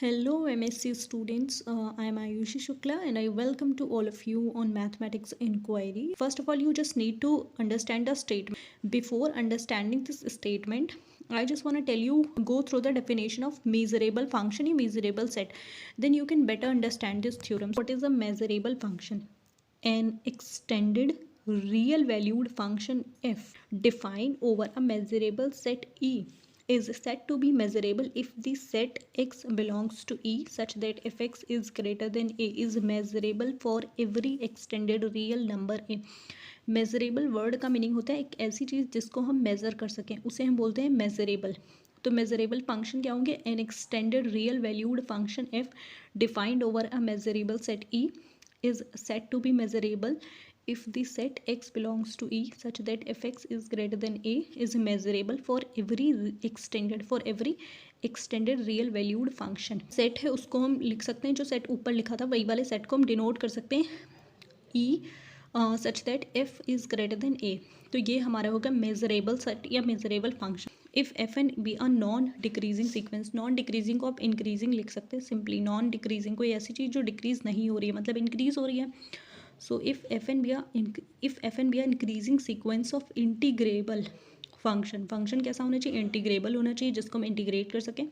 Hello MSc students, I am Ayushi Shukla and I welcome to all of you on Mathematics Inquiry. First of all, you just need to understand the statement. Before understanding this statement, I just want to tell you, go through the definition of measurable function in measurable set. Then you can better understand this theorem. What is a measurable function? An extended real valued function f defined over a measurable set E is said to be measurable if the set x belongs to E such that if x is greater than A is measurable for every extended real number A. Measurable word का meaning होता है एक ऐसी चीज़ जिसको हम measure कर सकें, उसे हम बोलते हैं मेजरेबल. तो मेजरेबल फंक्शन क्या होंगे? N extended real valued function F defined over a measurable set E is said to be measurable if the set x belongs to E such that if x is greater than A is measurable for every extended real valued function. Set है उसको हम लिख सकते हैं, जो set ऊपर लिखा था वही वाले सेट को हम डिनोट कर सकते हैं E such that f is greater than A. तो ये हमारा होगा मेजरेबल सेट या measurable function. If F N be a non decreasing sequence, non decreasing को आप इंक्रीजिंग लिख सकते हैं सिंपली. नॉन डिक्रीजिंग कोई ऐसी चीज़ जो डिक्रीज नहीं हो रही है, मतलब इंक्रीज हो रही है. So if F N be a increasing sequence of integrable function कैसा होना चाहिए? इंटीग्रेबल होना चाहिए, जिसको हम इंटीग्रेट कर सकें.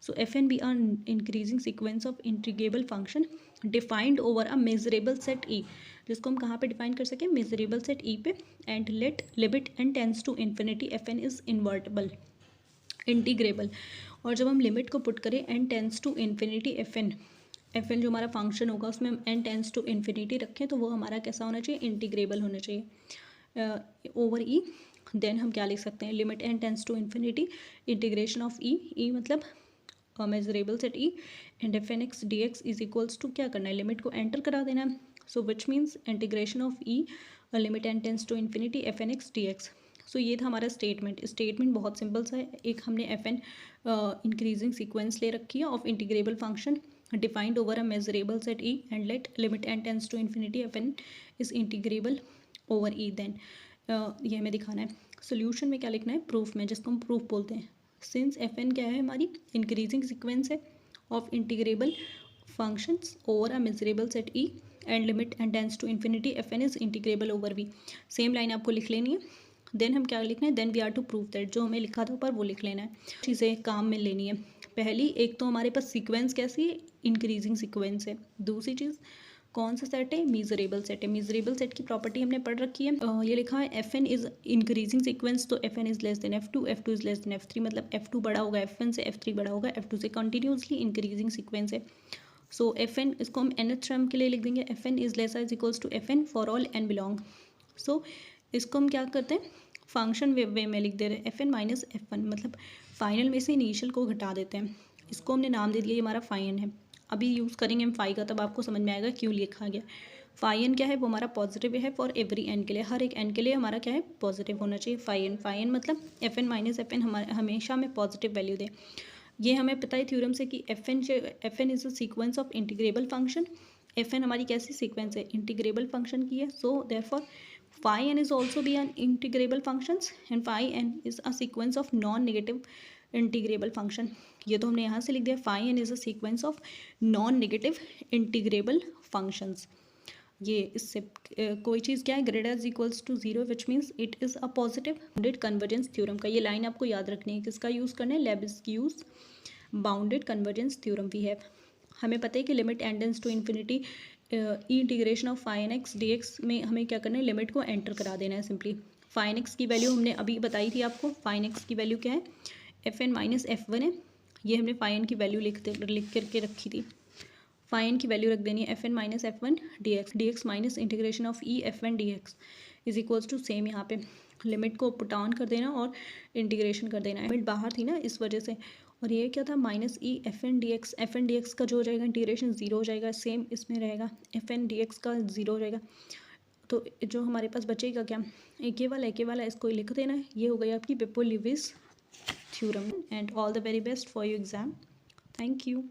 So F N be are increasing sequence of integrable function defined over a measurable set E, जिसको हम कहाँ पे डिफाइन कर सकें? मेजरेबल सेट ई पे. And let limit N tends to infinity F N is invertible integrable. और जब हम लिमिट को पुट करें N tends to infinity F N जो हमारा फंक्शन होगा उसमें हम एन टेंस टू इन्फिनिटी रखें तो वो हमारा कैसा होना चाहिए? इंटीग्रेबल होना चाहिए ओवर ई. देन हम क्या लिख सकते हैं? Limit N tends to infinity integration of E मतलब measurable set E and F N X D X is equals to क्या करना है? लिमिट को एंटर करा देना है. So which means integration of E limit N tends to infinity F N X D X. So ये था हमारा स्टेटमेंट बहुत सिंपल सा है. एक हमने एफ एन इंक्रीजिंग सीक्वेंस ले रखी है of integrable function defined over a measurable set E and let limit N tends to infinity F N is integrable over E. Then ये हमें दिखाना है. सोल्यूशन में क्या लिखना है? प्रूफ में, जिसको हम प्रूफ बोलते हैं. सिंस एफ एन क्या है? हमारी इंक्रीजिंग सीक्वेंस है of integrable functions over a measurable set E and limit N tends to infinity F N is integrable over V. Same line आपको लिख लेनी है. देन हम क्या लिखना है? Then we are to prove that, जो हमें लिखा था ऊपर वो लिख लेना है. चीज़ें काम में लेनी है. पहली, एक तो हमारे पास सीक्वेंस कैसी है? इंक्रीजिंग सीक्वेंस है. दूसरी चीज़, कौन सा सेट है? मीजरेबल सेट है. मीजरेबल सेट की प्रॉपर्टी हमने पढ़ रखी है. ये लिखा है F N is increasing sequence, तो F N is less than F two is less than F three, मतलब एफ टू बड़ा होगा एफ वन से, एफ थ्री बड़ा होगा एफ टू से. कंटिन्यूसली इंक्रीजिंग सीक्वेंस है. सो एफ एन, इसको हम एन टर्म के लिए लिख देंगे. F N is less is equals to F N for all N belong. So इसको हम क्या करते हैं? फंक्शन वे में लिख दे रहे हैं F N minus F one, मतलब फाइनल में से इनिशियल को घटा देते हैं. इसको हमने नाम दे दिया, ये हमारा फाइन है. अभी यूज़ करेंगे हम फाई का, तब आपको समझ में आएगा क्यों लिखा गया. फाई एन क्या है? वो हमारा पॉजिटिव है फॉर एवरी एन के लिए, हर एक एन के लिए हमारा क्या है? पॉजिटिव होना चाहिए. फाई एन मतलब F N minus F N हमेशा हमें पॉजिटिव वैल्यू दे. ये हमें पता है थ्योरम से कि F N is a sequence of integrable function. F N हमारी कैसी सीक्वेंस है? इंटीग्रेबल फंक्शन की है. So therefore phi n is also be an integrable functions and phi n is a sequence of non-negative integrable function. ये तो हमने यहाँ से लिख दिया. phi n is a sequence of non-negative integrable functions. ये इससे कोई चीज़ क्या है? Greater is equals to zero which means it is a positive. Bounded convergence theorem का ये लाइन आपको याद रखनी है. किसका यूज़ करना है? Lebesgue bounded convergence theorem we have. हमें पता है कि limit tends to infinity E integration of fine X D X में हमें क्या करना है? लिमिट को एंटर करा देना है सिंपली. फाइन एक्स की वैल्यू हमने अभी बताई थी आपको. फाइन एक्स की वैल्यू क्या है? F N minus F one है. ये हमने फाइन की वैल्यू लिख करके रखी थी. फाइन की वैल्यू रख देनी है F N minus F one D X minus integration of E F one D X is equals to same. यहाँ पे लिमिट को पुट ऑन कर देना और इंटीग्रेशन कर देना है. लिमिट बाहर थी ना, इस वजह से. और ये क्या था? Minus E F N D X का जो हो जाएगा इंटीग्रेशन ज़ीरो हो जाएगा. सेम इसमें रहेगा, एफ एन डी एक्स का ज़ीरो हो जाएगा. तो जो हमारे पास बचेगा क्या? एक ये वाला इसको लिख देना है. ये हो गई आपकी Beppo Levi's theorem. And all the very best for your exam. Thank you.